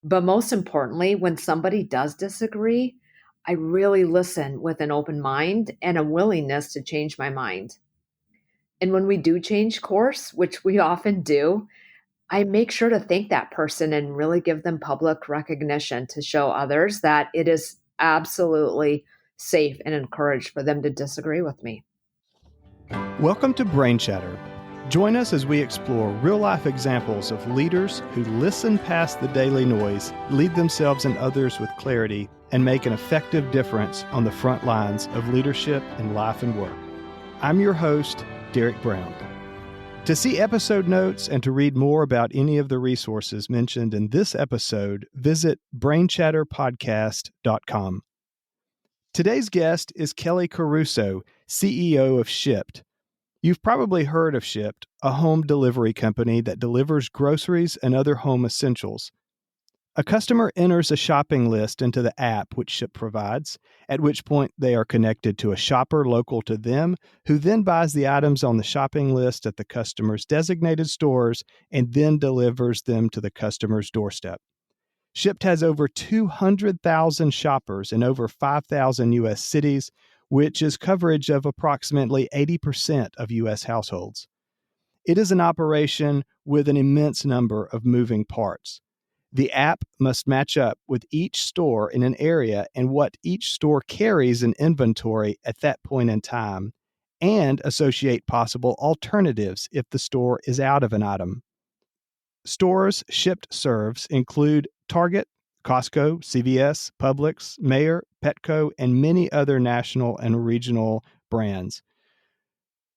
But most importantly, when somebody does disagree, I really listen with an open mind and a willingness to change my mind. And when we do change course, which we often do, I make sure to thank that person and really give them public recognition to show others that it is absolutely safe and encouraged for them to disagree with me. Welcome to Brain Chatter. Join us as we explore real-life examples of leaders who listen past the daily noise, lead themselves and others with clarity, and make an effective difference on the front lines of leadership in life and work. I'm your host, Derek Brown. To see episode notes and to read more about any of the resources mentioned in this episode, visit brainchatterpodcast.com. Today's guest is Kelly Caruso, CEO of Shipt. You've probably heard of Shipt, a home delivery company that delivers groceries and other home essentials. A customer enters a shopping list into the app which Shipt provides, at which point they are connected to a shopper local to them, who then buys the items on the shopping list at the customer's designated stores and then delivers them to the customer's doorstep. Shipt has over 200,000 shoppers in over 5,000 U.S. cities, which is coverage of approximately 80% of U.S. households. It is an operation with an immense number of moving parts. The app must match up with each store in an area and what each store carries in inventory at that point in time, and associate possible alternatives if the store is out of an item. Stores Shipt serves include Target, Costco, CVS, Publix, Meijer, Petco, and many other national and regional brands.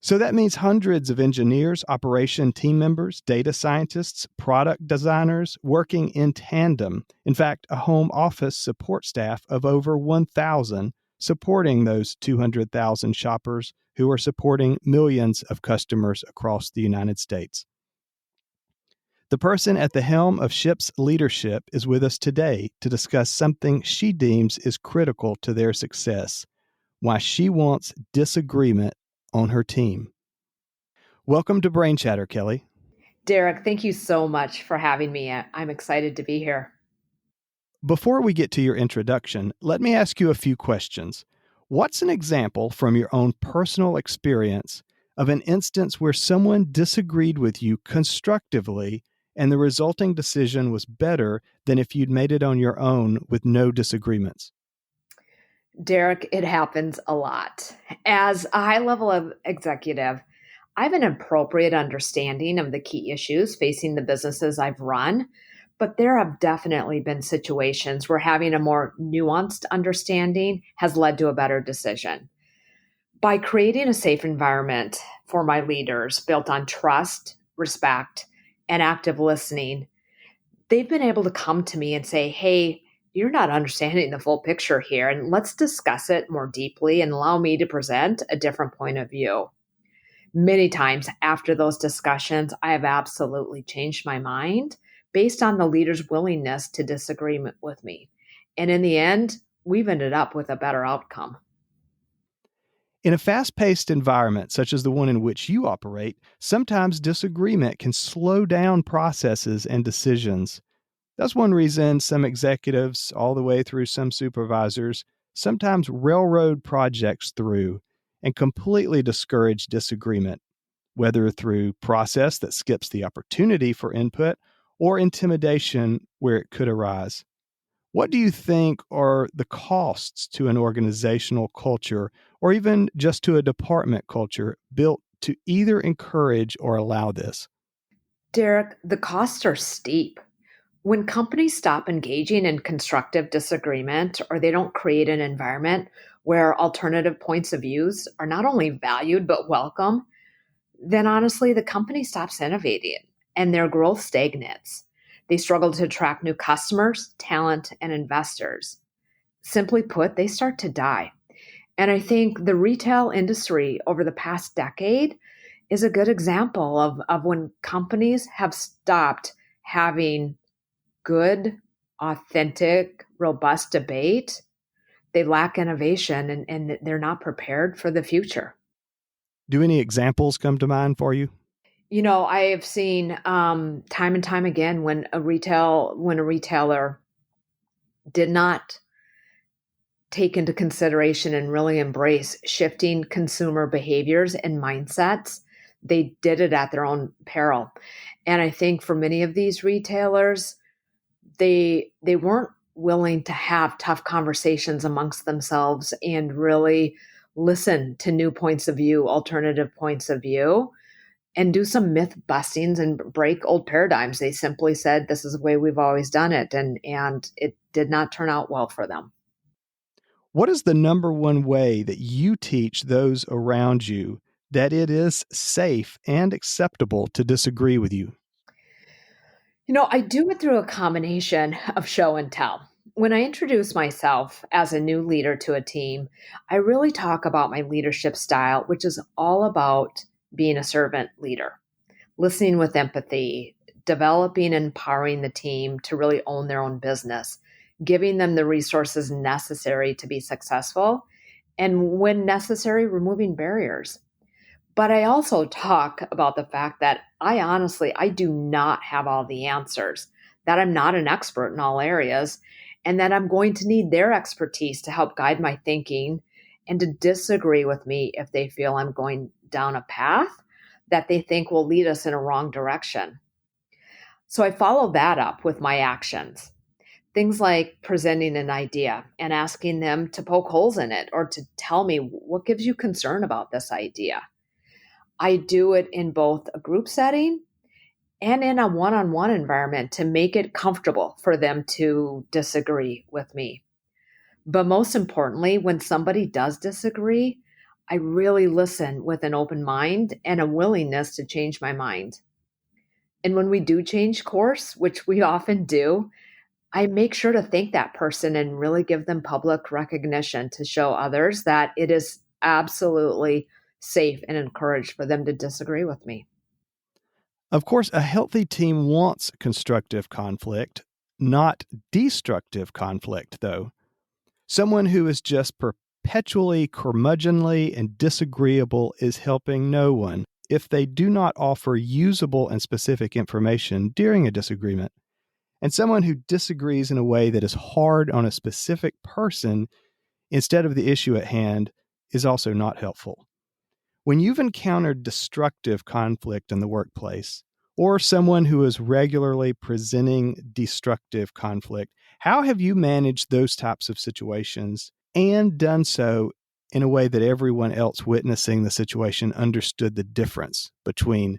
So that means hundreds of engineers, operation team members, data scientists, product designers working in tandem. In fact, a home office support staff of over 1,000 supporting those 200,000 shoppers who are supporting millions of customers across the United States. The person at the helm of Shipt's leadership is with us today to discuss something she deems is critical to their success, why she wants disagreement on her team. Welcome to Brain Chatter, Kelly. Derek, thank you so much for having me. I'm excited to be here. Before we get to your introduction, let me ask you a few questions. What's an example from your own personal experience of an instance where someone disagreed with you constructively and the resulting decision was better than if you'd made it on your own with no disagreements? Derek, it happens a lot. As a high level of executive, I have an appropriate understanding of the key issues facing the businesses I've run, but there have definitely been situations where having a more nuanced understanding has led to a better decision. By creating a safe environment for my leaders built on trust, respect, and active listening, they've been able to come to me and say, hey, you're not understanding the full picture here, and let's discuss it more deeply and allow me to present a different point of view. Many times after those discussions, I have absolutely changed my mind based on the leader's willingness to disagree with me. And in the end, we've ended up with a better outcome. In a fast-paced environment such as the one in which you operate, sometimes disagreement can slow down processes and decisions. That's one reason some executives, all the way through some supervisors, sometimes railroad projects through and completely discourage disagreement, whether through process that skips the opportunity for input or intimidation where it could arise. What do you think are the costs to an organizational culture, or even just to a department culture, built to either encourage or allow this? Derek, the costs are steep. When companies stop engaging in constructive disagreement or they don't create an environment where alternative points of views are not only valued but welcome, then honestly, the company stops innovating and their growth stagnates. They struggle to attract new customers, talent, and investors. Simply put, they start to die. And I think the retail industry over the past decade is a good example of when companies have stopped having good, authentic, robust debate. They lack innovation and they're not prepared for the future. Do any examples come to mind for you? I have seen time and time again when a retailer did not take into consideration and really embrace shifting consumer behaviors and mindsets, they did it at their own peril. And I think for many of these retailers, they weren't willing to have tough conversations amongst themselves and really listen to new points of view, alternative points of view, and do some myth bustings and break old paradigms. They simply said this is the way we've always done it, and it did not turn out well for them. What is the number one way that you teach those around you that it is safe and acceptable to disagree with you? I do it through a combination of show and tell. When I introduce myself as a new leader to a team, I really talk about my leadership style, which is all about being a servant leader, listening with empathy, developing and empowering the team to really own their own business, giving them the resources necessary to be successful, and when necessary, removing barriers. But I also talk about the fact that I do not have all the answers, that I'm not an expert in all areas, and that I'm going to need their expertise to help guide my thinking and to disagree with me if they feel I'm going down a path that they think will lead us in a wrong direction. So I follow that up with my actions. Things like presenting an idea and asking them to poke holes in it or to tell me what gives you concern about this idea. I do it in both a group setting and in a one on one environment to make it comfortable for them to disagree with me. But most importantly, when somebody does disagree, I really listen with an open mind and a willingness to change my mind. And when we do change course, which we often do, I make sure to thank that person and really give them public recognition to show others that it is absolutely safe and encouraged for them to disagree with me. Of course, a healthy team wants constructive conflict, not destructive conflict, though. Someone who is just perpetually curmudgeonly and disagreeable is helping no one if they do not offer usable and specific information during a disagreement. And someone who disagrees in a way that is hard on a specific person instead of the issue at hand is also not helpful. When you've encountered destructive conflict in the workplace, or someone who is regularly presenting destructive conflict, how have you managed those types of situations and done so in a way that everyone else witnessing the situation understood the difference between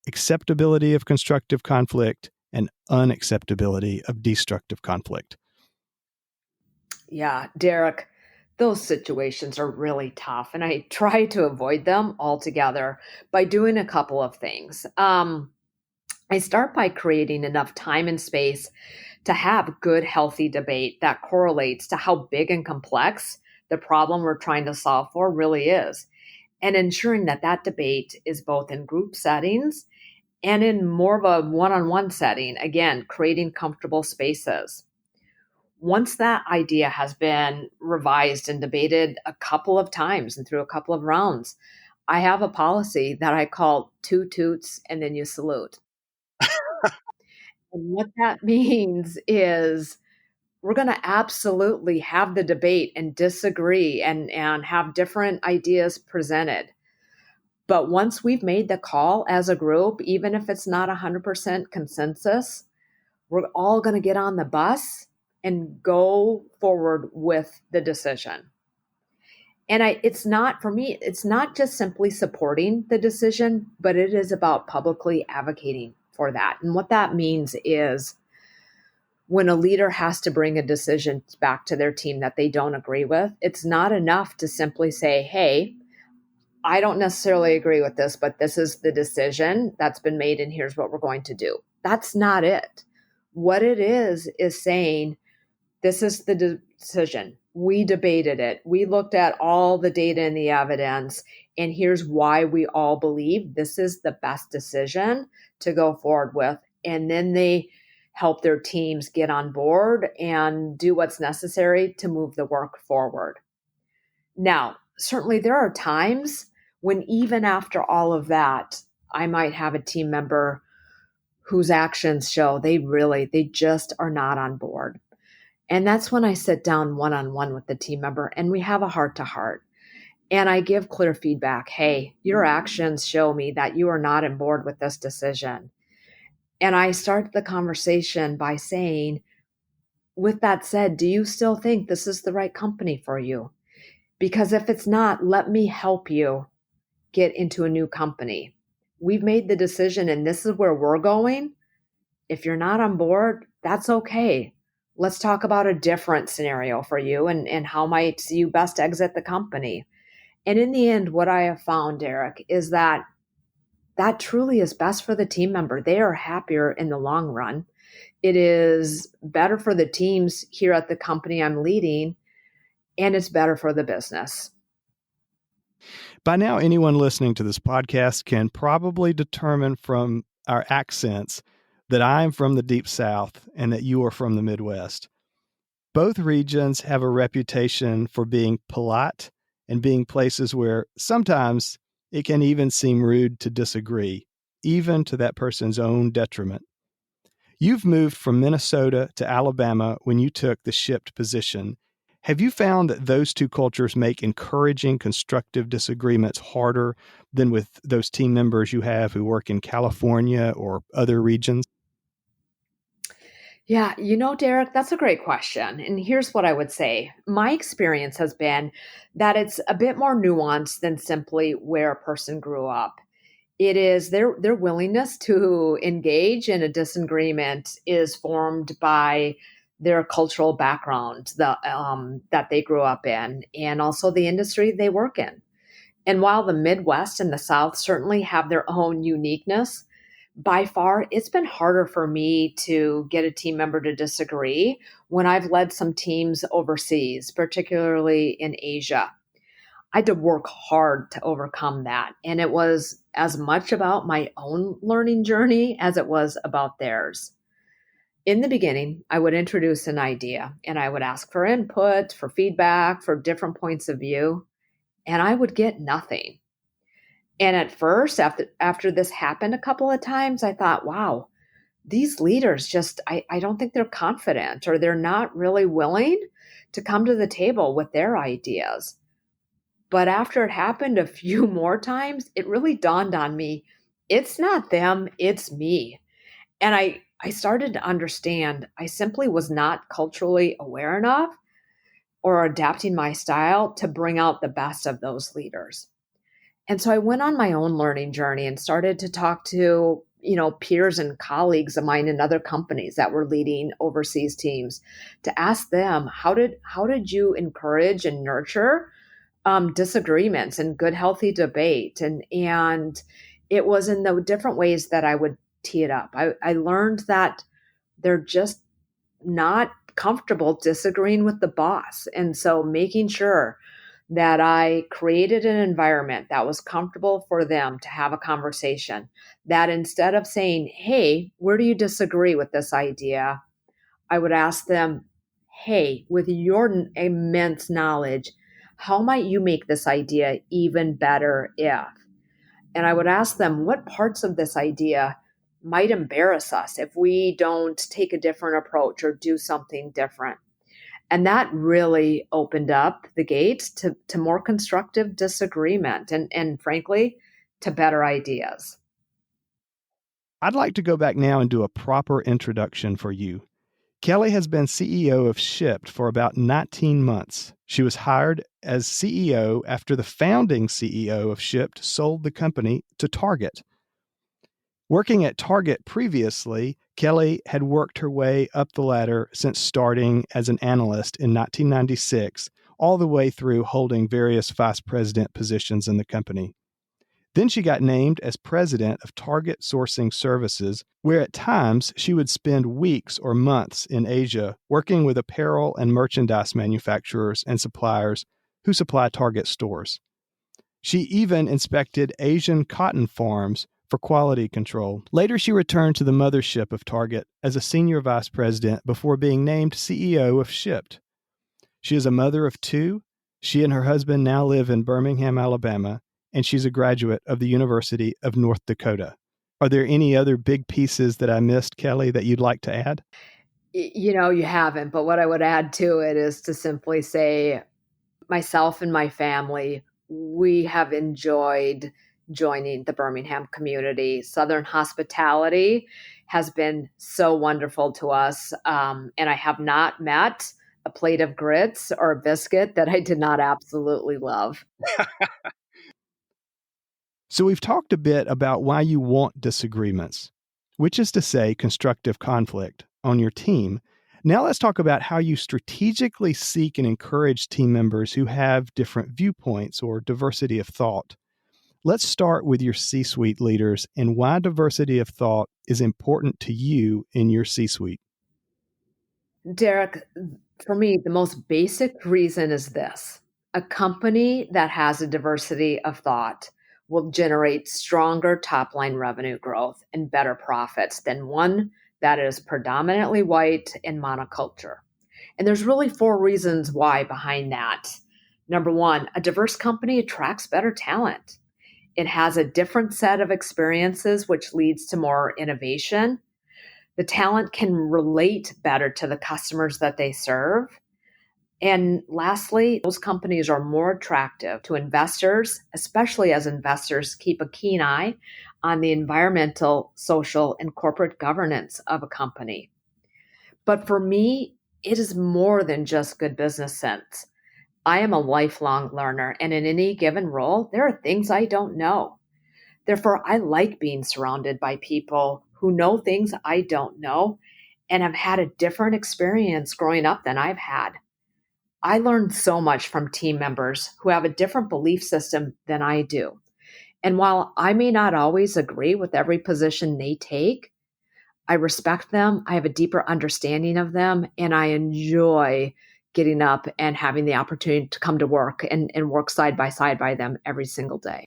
acceptability of constructive conflict and unacceptability of destructive conflict? Yeah, Derek, those situations are really tough, and I try to avoid them altogether by doing a couple of things. I start by creating enough time and space to have good, healthy debate that correlates to how big and complex the problem we're trying to solve for really is, and ensuring that that debate is both in group settings and in more of a one on one setting, again, creating comfortable spaces. Once that idea has been revised and debated a couple of times and through a couple of rounds, I have a policy that I call two toots and then you salute. And what that means is we're going to absolutely have the debate and disagree and have different ideas presented. But once we've made the call as a group, even if it's not 100% consensus, we're all going to get on the bus and go forward with the decision. And it's not for me, it's not just simply supporting the decision, but it is about publicly advocating for that. And what that means is when a leader has to bring a decision back to their team that they don't agree with, it's not enough to simply say, hey, I don't necessarily agree with this, but this is the decision that's been made, and here's what we're going to do. That's not it. What it is saying, this is the decision. We debated it. We looked at all the data and the evidence, and here's why we all believe this is the best decision to go forward with. And then they help their teams get on board and do what's necessary to move the work forward. Now, certainly there are times when even after all of that, I might have a team member whose actions show they just are not on board. And that's when I sit down one on one with the team member and we have a heart to heart. And I give clear feedback. Hey, your actions show me that you are not on board with this decision. And I start the conversation by saying, with that said, do you still think this is the right company for you? Because if it's not, let me help you get into a new company. We've made the decision and this is where we're going. If you're not on board, that's okay. Let's talk about a different scenario for you and how might you best exit the company. And in the end, what I have found, Derek, is that that truly is best for the team member. They are happier in the long run. It is better for the teams here at the company I'm leading, and it's better for the business. By now, anyone listening to this podcast can probably determine from our accents that I'm from the Deep South and that you are from the Midwest. Both regions have a reputation for being polite and being places where sometimes it can even seem rude to disagree, even to that person's own detriment. You've moved from Minnesota to Alabama when you took the Shipt position. Have you found that those two cultures make encouraging constructive disagreements harder than with those team members you have who work in California or other regions? Yeah, Derek, that's a great question. And here's what I would say. My experience has been that it's a bit more nuanced than simply where a person grew up. It is their willingness to engage in a disagreement is formed by their cultural background that they grew up in, and also the industry they work in. And while the Midwest and the South certainly have their own uniqueness, by far it's been harder for me to get a team member to disagree when I've led some teams overseas, particularly in Asia. I had to work hard to overcome that. And it was as much about my own learning journey as it was about theirs. In the beginning, I would introduce an idea and I would ask for input, for feedback, for different points of view, and I would get nothing. And at first, after this happened a couple of times, I thought, wow, these leaders I don't think they're confident or they're not really willing to come to the table with their ideas. But after it happened a few more times, it really dawned on me it's not them, it's me. And I started to understand I simply was not culturally aware enough or adapting my style to bring out the best of those leaders. And so I went on my own learning journey and started to talk to, peers and colleagues of mine in other companies that were leading overseas teams to ask them, how did you encourage and nurture disagreements and good, healthy debate? And it was in the different ways that I would tee it up. I learned that they're just not comfortable disagreeing with the boss. And so making sure that I created an environment that was comfortable for them to have a conversation, that instead of saying, hey, where do you disagree with this idea? I would ask them, hey, with your immense knowledge, how might you make this idea even better if? And I would ask them, what parts of this idea might embarrass us if we don't take a different approach or do something different? And that really opened up the gates to more constructive disagreement and frankly, to better ideas. I'd like to go back now and do a proper introduction for you. Kelly has been CEO of Shipt for about 19 months. She was hired as CEO after the founding CEO of Shipt sold the company to Target. Working at Target previously, Kelly had worked her way up the ladder since starting as an analyst in 1996, all the way through holding various vice president positions in the company. Then she got named as president of Target Sourcing Services, where at times she would spend weeks or months in Asia working with apparel and merchandise manufacturers and suppliers who supply Target stores. She even inspected Asian cotton farms for quality control. Later, she returned to the mothership of Target as a senior vice president before being named CEO of Shipt. She is a mother of two. She and her husband now live in Birmingham, Alabama, and she's a graduate of the University of North Dakota. Are there any other big pieces that I missed, Kelly, that you'd like to add? You haven't, but what I would add to it is to simply say, myself and my family, we have enjoyed joining the Birmingham community. Southern hospitality has been so wonderful to us. And I have not met a plate of grits or a biscuit that I did not absolutely love. So we've talked a bit about why you want disagreements, which is to say constructive conflict on your team. Now let's talk about how you strategically seek and encourage team members who have different viewpoints or diversity of thought. Let's start with your C-suite leaders and why diversity of thought is important to you in your C-suite. Derek, for me, the most basic reason is this: a company that has a diversity of thought will generate stronger top line revenue growth and better profits than one that is predominantly white and monoculture. And there's really four reasons why behind that. Number one, a diverse company attracts better talent. It has a different set of experiences, which leads to more innovation. The talent can relate better to the customers that they serve. And lastly, those companies are more attractive to investors, especially as investors keep a keen eye on the environmental, social, and corporate governance of a company. But for me, it is more than just good business sense. I am a lifelong learner, and in any given role, there are things I don't know. Therefore, I like being surrounded by people who know things I don't know and have had a different experience growing up than I've had. I learn so much from team members who have a different belief system than I do. And while I may not always agree with every position they take, I respect them, I have a deeper understanding of them, and I enjoy getting up and having the opportunity to come to work and work side by side by them every single day.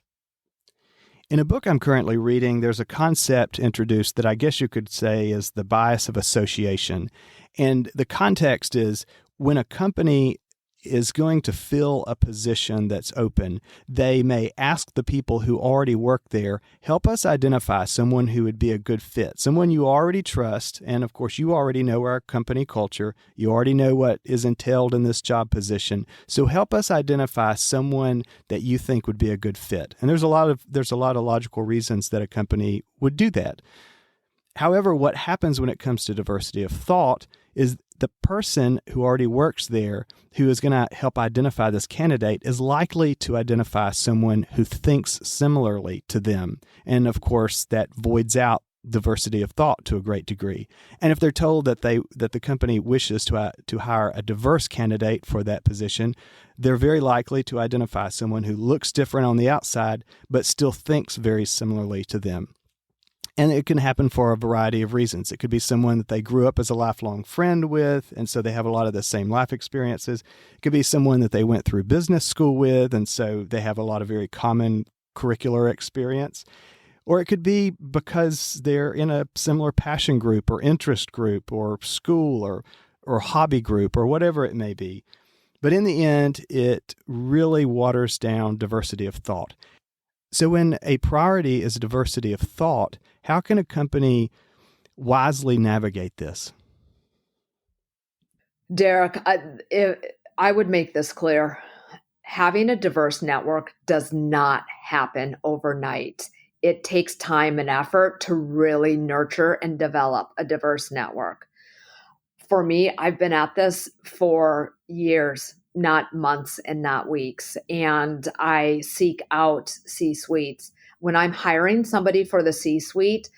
In a book I'm currently reading, there's a concept introduced that I guess you could say is the bias of association. And the context is when a company is going to fill a position that's open, they may ask the people who already work there, help us identify someone who would be a good fit, someone you already trust. And of course, you already know our company culture. You already know what is entailed in this job position. So help us identify someone that you think would be a good fit. And there's a lot of logical reasons that a company would do that. However, what happens when it comes to diversity of thought is the person who already works there, who is going to help identify this candidate, is likely to identify someone who thinks similarly to them. And of course, that voids out diversity of thought to a great degree. And if they're told that the company wishes to hire a diverse candidate for that position, they're very likely to identify someone who looks different on the outside, but still thinks very similarly to them. And it can happen for a variety of reasons. It could be someone that they grew up as a lifelong friend with, and so they have a lot of the same life experiences. It could be someone that they went through business school with, and so they have a lot of very common curricular experience. Or it could be because they're in a similar passion group or interest group or school or hobby group or whatever it may be. But in the end, it really waters down diversity of thought. So when a priority is diversity of thought, how can a company wisely navigate this? Derek, I would make this clear. Having a diverse network does not happen overnight. It takes time and effort to really nurture and develop a diverse network. For me, I've been at this for years, not months and not weeks. And I seek out C suites. When I'm hiring somebody for the C suite,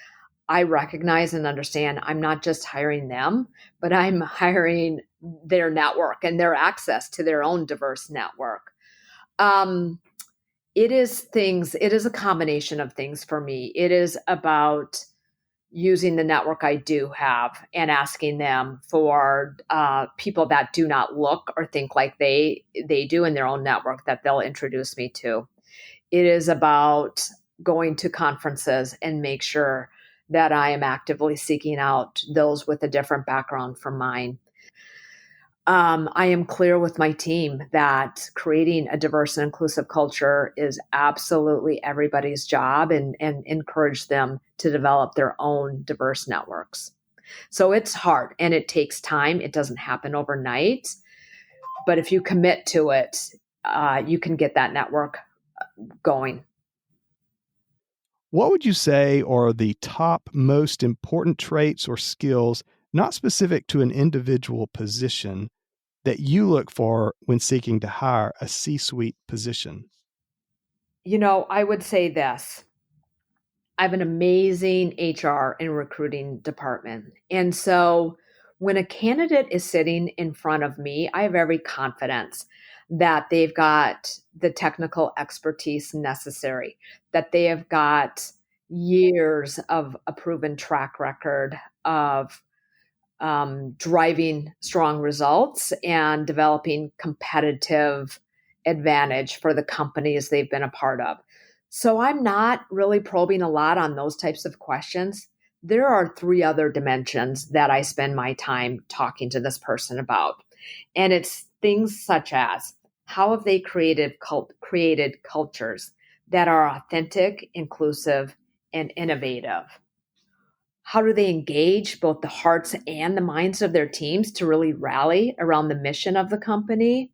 I recognize and understand I'm not just hiring them, but I'm hiring their network and their access to their own diverse network. Um, it is a combination of things for me. It is about using the network I do have and asking them for people that do not look or think like they do in their own network that they'll introduce me to. It is about going to conferences and make sure that I am actively seeking out those with a different background from mine. I am clear with my team that creating a diverse and inclusive culture is absolutely everybody's job, and encourage them to develop their own diverse networks. So it's hard and it takes time. It doesn't happen overnight. But if you commit to it, you can get that network going. What would you say are the top most important traits or skills, not specific to an individual position, that you look for when seeking to hire a C suite position? I would say this. I have an amazing HR and recruiting department. And so when a candidate is sitting in front of me, I have every confidence that they've got the technical expertise necessary, that they have got years of a proven track record of driving strong results and developing competitive advantage for the companies they've been a part of. So I'm not really probing a lot on those types of questions. There are three other dimensions that I spend my time talking to this person about. And it's things such as how have they created cultures that are authentic, inclusive, and innovative? How do they engage both the hearts and the minds of their teams to really rally around the mission of the company?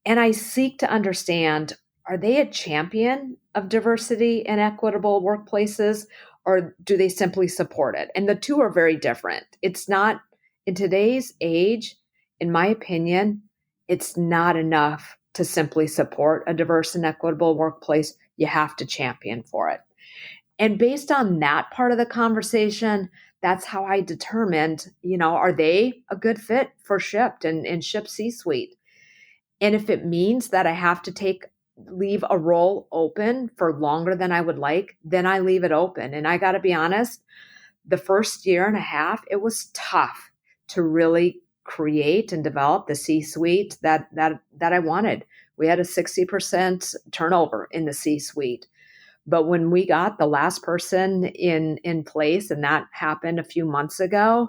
And I seek to understand, are they a champion of diversity and equitable workplaces, or do they simply support it? And the two are very different. It's not, in today's age, in my opinion, it's not enough to simply support a diverse and equitable workplace. You have to champion for it. And based on that part of the conversation, that's how I determined, are they a good fit for Shipt and Shipt C-suite? And if it means that I have to leave a role open for longer than I would like, then I leave it open. And I got to be honest, the first year and a half, it was tough to really create and develop the C-suite that I wanted. We had a 60% turnover in the C-suite. But when we got the last person in place, and that happened a few months ago,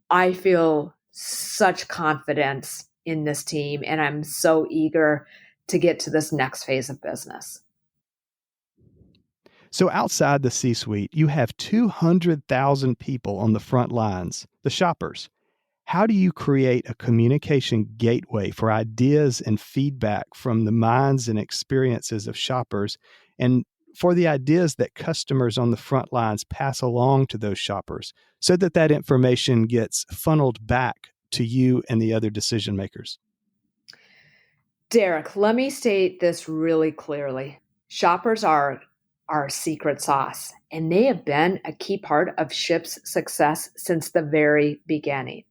I feel such confidence in this team, and I'm so eager to get to this next phase of business. So, outside the C suite, you have 200,000 people on the front lines, the shoppers. How do you create a communication gateway for ideas and feedback from the minds and experiences of shoppers, and for the ideas that customers on the front lines pass along to those shoppers, so that that information gets funneled back to you and the other decision makers? Derek, let me state this really clearly. Shoppers are our secret sauce, and they have been a key part of Ship's success since the very beginning.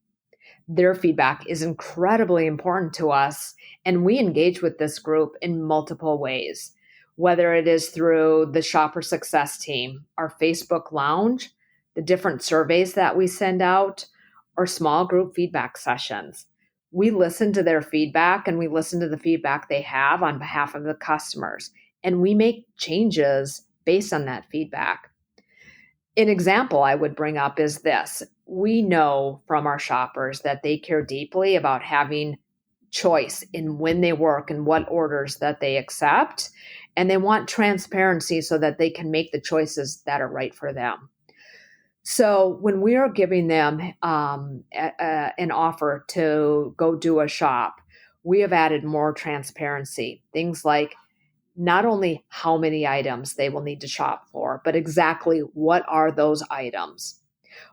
Their feedback is incredibly important to us, and we engage with this group in multiple ways, whether it is through the shopper success team, our Facebook lounge, the different surveys that we send out, or small group feedback sessions. We listen to their feedback and we listen to the feedback they have on behalf of the customers, and we make changes based on that feedback. An example I would bring up is this. We know from our shoppers that they care deeply about having choice in when they work and what orders that they accept. And they want transparency so that they can make the choices that are right for them. So when we are giving them an offer to go do a shop, we have added more transparency. Things like not only how many items they will need to shop for, but exactly what are those items.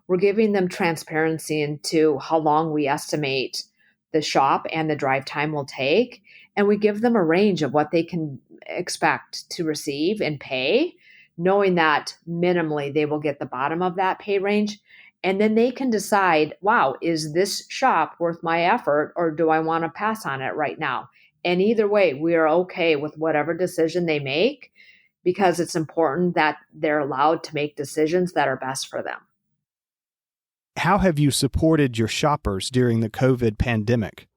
We're giving them transparency into how long we estimate the shop and the drive time will take. And we give them a range of what they can expect to receive and pay, knowing that minimally they will get the bottom of that pay range. And then they can decide, wow, is this shop worth my effort, or do I want to pass on it right now? And either way, we are okay with whatever decision they make, because it's important that they're allowed to make decisions that are best for them. How have you supported your shoppers during the COVID pandemic?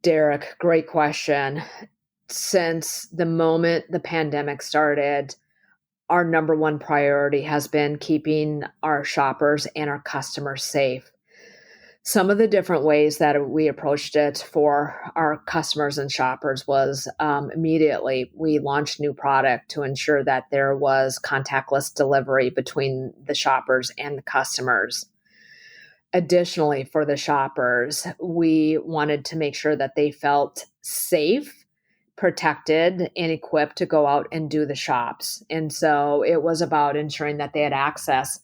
Derek, great question. Since the moment the pandemic started, our number one priority has been keeping our shoppers and our customers safe. Some of the different ways that we approached it for our customers and shoppers was immediately we launched new product to ensure that there was contactless delivery between the shoppers and the customers. Additionally, for the shoppers, we wanted to make sure that they felt safe, protected, and equipped to go out and do the shops. And so it was about ensuring that they had access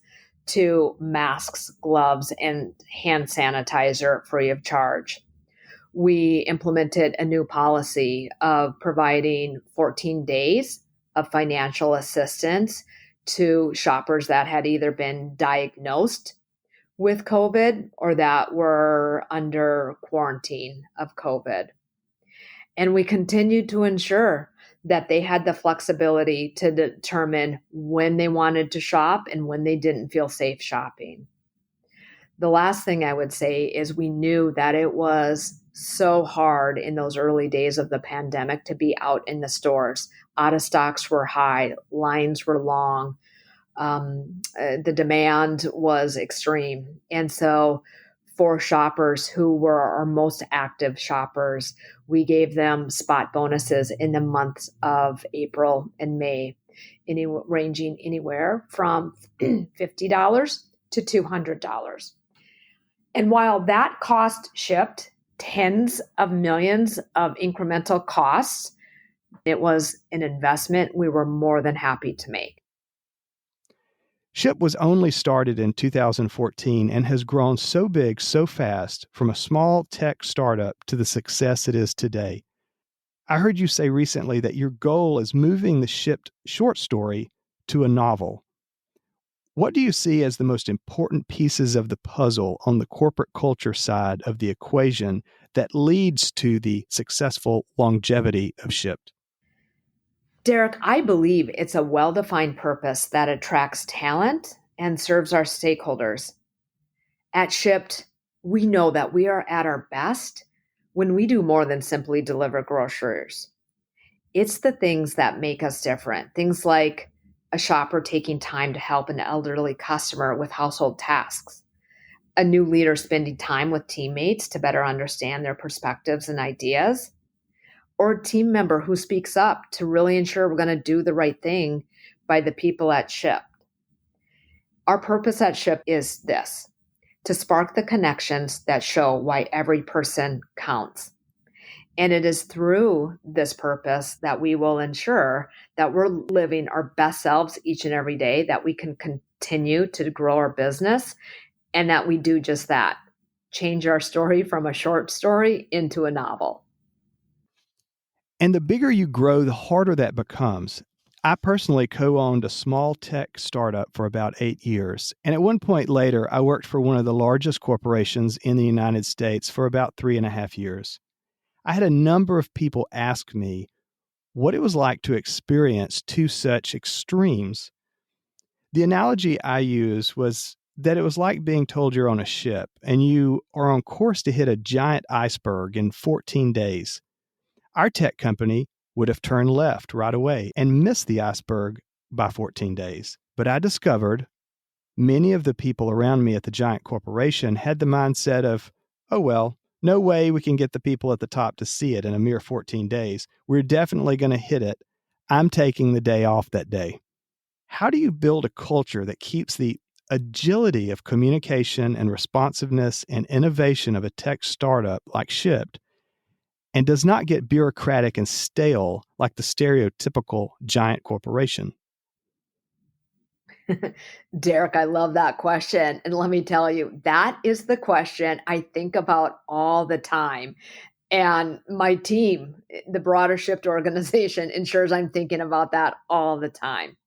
to masks, gloves, and hand sanitizer free of charge. We implemented a new policy of providing 14 days of financial assistance to shoppers that had either been diagnosed with COVID or that were under quarantine of COVID. And we continued to ensure that they had the flexibility to determine when they wanted to shop and when they didn't feel safe shopping. The last thing I would say is we knew that it was so hard in those early days of the pandemic to be out in the stores. Out of stocks were high, lines were long, the demand was extreme. And so, for shoppers who were our most active shoppers, we gave them spot bonuses in the months of April and May, ranging anywhere from $50 to $200. And while that cost Shipt tens of millions of incremental costs, it was an investment we were more than happy to make. Shipt was only started in 2014 and has grown so big so fast from a small tech startup to the success it is today. I heard you say recently that your goal is moving the Shipt short story to a novel. What do you see as the most important pieces of the puzzle on the corporate culture side of the equation that leads to the successful longevity of Shipt? Derek, I believe it's a well defined purpose that attracts talent and serves our stakeholders. At Shipt, we know that we are at our best when we do more than simply deliver groceries. It's the things that make us different. Things like a shopper taking time to help an elderly customer with household tasks, a new leader spending time with teammates to better understand their perspectives and ideas, or a team member who speaks up to really ensure we're going to do the right thing by the people at Shipt. Our purpose at Shipt is this: to spark the connections that show why every person counts. And it is through this purpose that we will ensure that we're living our best selves each and every day, that we can continue to grow our business, and that we do just that: change our story from a short story into a novel. And the bigger you grow, the harder that becomes. I personally co-owned a small tech startup for about 8 years. And at one point later, I worked for one of the largest corporations in the United States for about 3.5 years. I had a number of people ask me what it was like to experience two such extremes. The analogy I used was that it was like being told you're on a ship and you are on course to hit a giant iceberg in 14 days. Our tech company would have turned left right away and missed the iceberg by 14 days. But I discovered many of the people around me at the giant corporation had the mindset of, oh, well, no way we can get the people at the top to see it in a mere 14 days. We're definitely going to hit it. I'm taking the day off that day. How do you build a culture that keeps the agility of communication and responsiveness and innovation of a tech startup like Shipt and does not get bureaucratic and stale like the stereotypical giant corporation? Derek, I love that question. And let me tell you, that is the question I think about all the time. And my team, the broader Shipt organization, ensures I'm thinking about that all the time.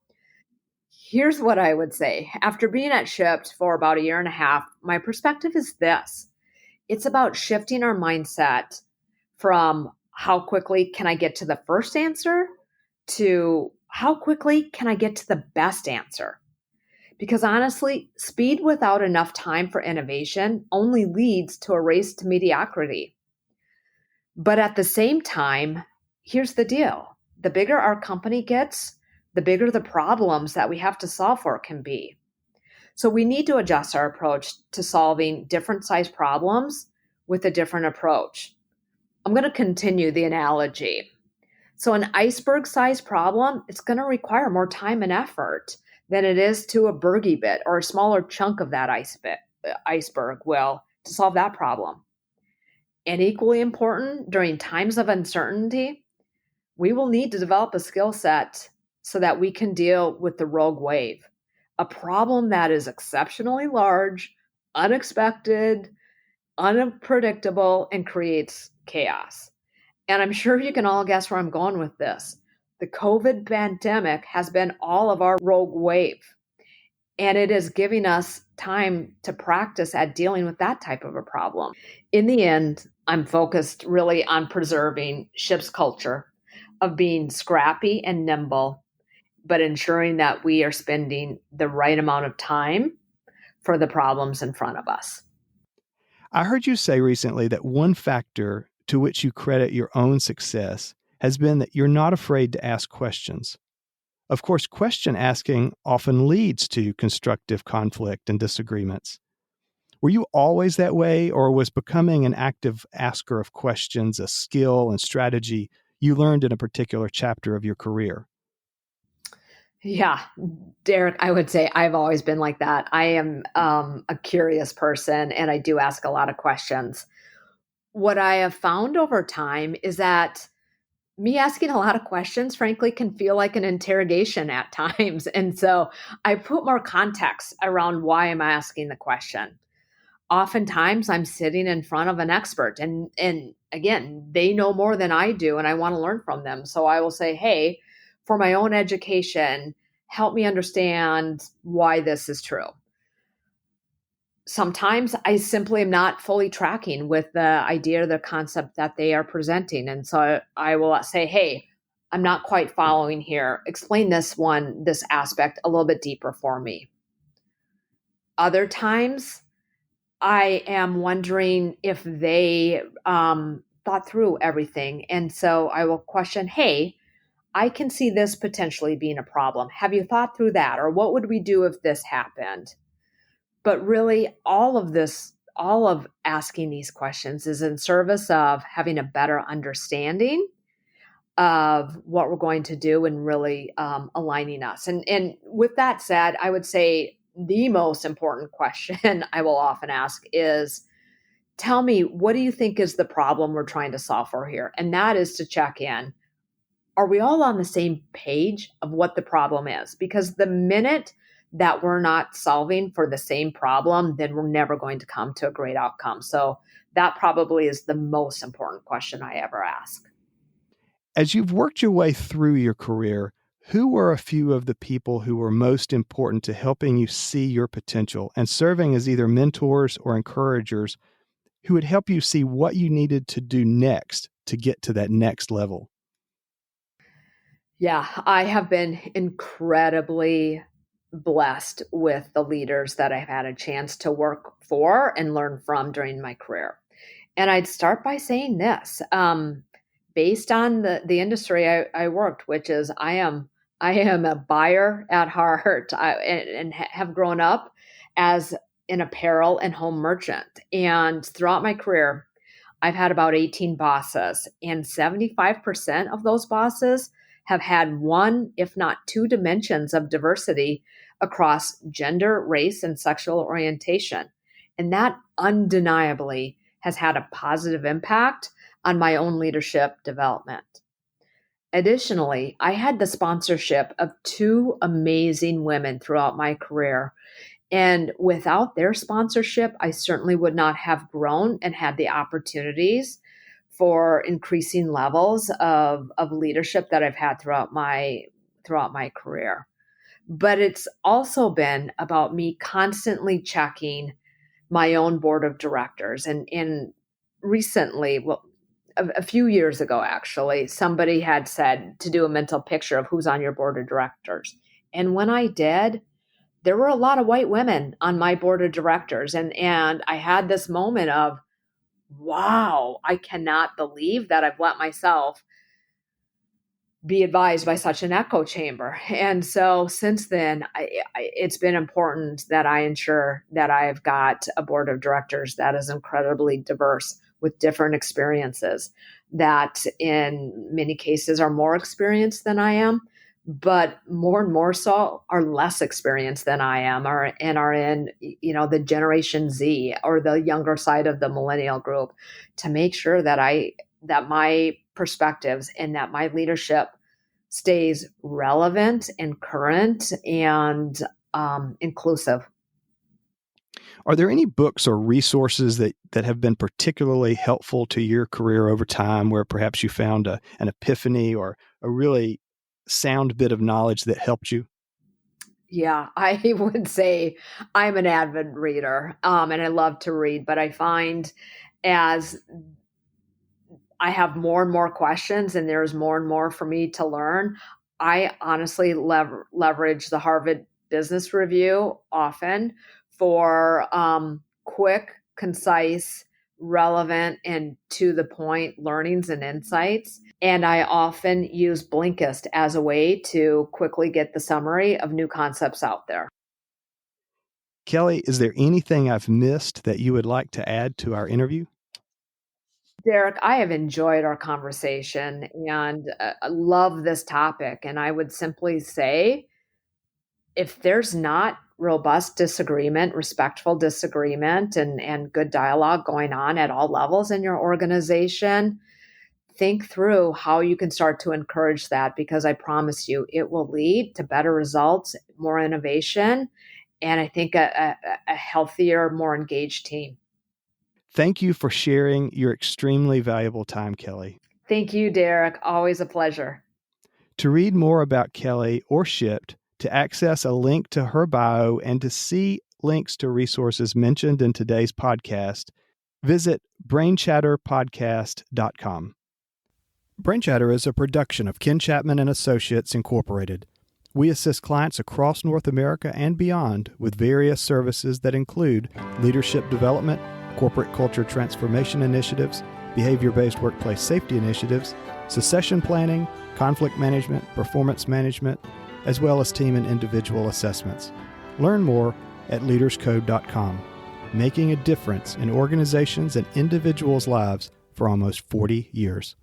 Here's what I would say. After being at Shipt for about a year and a half, my perspective is this: it's about shifting our mindset from how quickly can I get to the first answer to how quickly can I get to the best answer. Because honestly, speed without enough time for innovation only leads to a race to mediocrity. But at the same time, here's the deal: the bigger our company gets, the bigger the problems that we have to solve for can be. So we need to adjust our approach to solving different size problems with a different approach. I'm going to continue the analogy. So an iceberg sized problem, it's going to require more time and effort than it is to a burgie bit or a smaller chunk of that iceberg will to solve that problem. And equally important, during times of uncertainty, we will need to develop a skill set so that we can deal with the rogue wave, a problem that is exceptionally large, unexpected, unpredictable, and creates chaos. And I'm sure you can all guess where I'm going with this. The COVID pandemic has been all of our rogue wave, and it is giving us time to practice at dealing with that type of a problem. In the end, I'm focused really on preserving Shipt's culture of being scrappy and nimble, but ensuring that we are spending the right amount of time for the problems in front of us. I heard you say recently that one factor to which you credit your own success has been that you're not afraid to ask questions. Of course, question asking often leads to constructive conflict and disagreements. Were you always that way, or was becoming an active asker of questions a skill and strategy you learned in a particular chapter of your career? Yeah, Derek, I would say I've always been like that. I am a curious person and I do ask a lot of questions. What I have found over time is that me asking a lot of questions, frankly, can feel like an interrogation at times. And so I put more context around why I'm asking the question. Oftentimes I'm sitting in front of an expert and again, they know more than I do and I want to learn from them. So I will say, "Hey, for my own education, help me understand why this is true." Sometimes I simply am not fully tracking with the idea or the concept that they are presenting. And so I will say, "Hey, I'm not quite following here. Explain this aspect a little bit deeper for me." Other times I am wondering if they thought through everything. And so I will question, "Hey, I can see this potentially being a problem. Have you thought through that? Or what would we do if this happened?" But really, all of asking these questions is in service of having a better understanding of what we're going to do and really aligning us. And with that said, I would say the most important question I will often ask is, "Tell me, what do you think is the problem we're trying to solve for here?" And that is to check in. Are we all on the same page of what the problem is? Because the minute that we're not solving for the same problem, then we're never going to come to a great outcome. So that probably is the most important question I ever ask. As you've worked your way through your career, who were a few of the people who were most important to helping you see your potential and serving as either mentors or encouragers who would help you see what you needed to do next to get to that next level? Yeah, I have been incredibly blessed with the leaders that I've had a chance to work for and learn from during my career. And I'd start by saying this, based on the industry I worked, which is I am a buyer at heart and have grown up as an apparel and home merchant. And throughout my career, I've had about 18 bosses, and 75% of those bosses have had one, if not two dimensions of diversity across gender, race, and sexual orientation. And that undeniably has had a positive impact on my own leadership development. Additionally, I had the sponsorship of two amazing women throughout my career. And without their sponsorship, I certainly would not have grown and had the opportunities for increasing levels of leadership that I've had throughout my career. But it's also been about me constantly checking my own board of directors. And recently, well, a few years ago, actually, somebody had said to do a mental picture of who's on your board of directors. And when I did, there were a lot of white women on my board of directors. And I had this moment of, wow, I cannot believe that I've let myself be advised by such an echo chamber. And so since then, it's been important that I ensure that I've got a board of directors that is incredibly diverse with different experiences, that in many cases are more experienced than I am, but more and more so are less experienced than I am, and are in, the Generation Z or the younger side of the millennial group, to make sure that my perspectives and that my leadership stays relevant and current and inclusive. Are there any books or resources that have been particularly helpful to your career over time, where perhaps you found an epiphany or a really sound bit of knowledge that helped you? Yeah, I would say I'm an avid reader, and I love to read, but I find as I have more and more questions and there's more and more for me to learn, I honestly leverage the Harvard Business Review often for quick, concise, relevant, and to the point learnings and insights. And I often use Blinkist as a way to quickly get the summary of new concepts out there. Kelly, is there anything I've missed that you would like to add to our interview? Derek, I have enjoyed our conversation and love this topic. And I would simply say, if there's not robust disagreement, respectful disagreement, and good dialogue going on at all levels in your organization, think through how you can start to encourage that, because I promise you it will lead to better results, more innovation, and I think a healthier, more engaged team. Thank you for sharing your extremely valuable time, Kelly. Thank you, Derek. Always a pleasure. To read more about Kelly or Shipt, to access a link to her bio, and to see links to resources mentioned in today's podcast, visit brainchatterpodcast.com. Brainchatter is a production of Ken Chapman and Associates Incorporated. We assist clients across North America and beyond with various services that include leadership development, corporate culture transformation initiatives, behavior-based workplace safety initiatives, succession planning, conflict management, performance management, as well as team and individual assessments. Learn more at leaderscode.com, making a difference in organizations and individuals' lives for almost 40 years.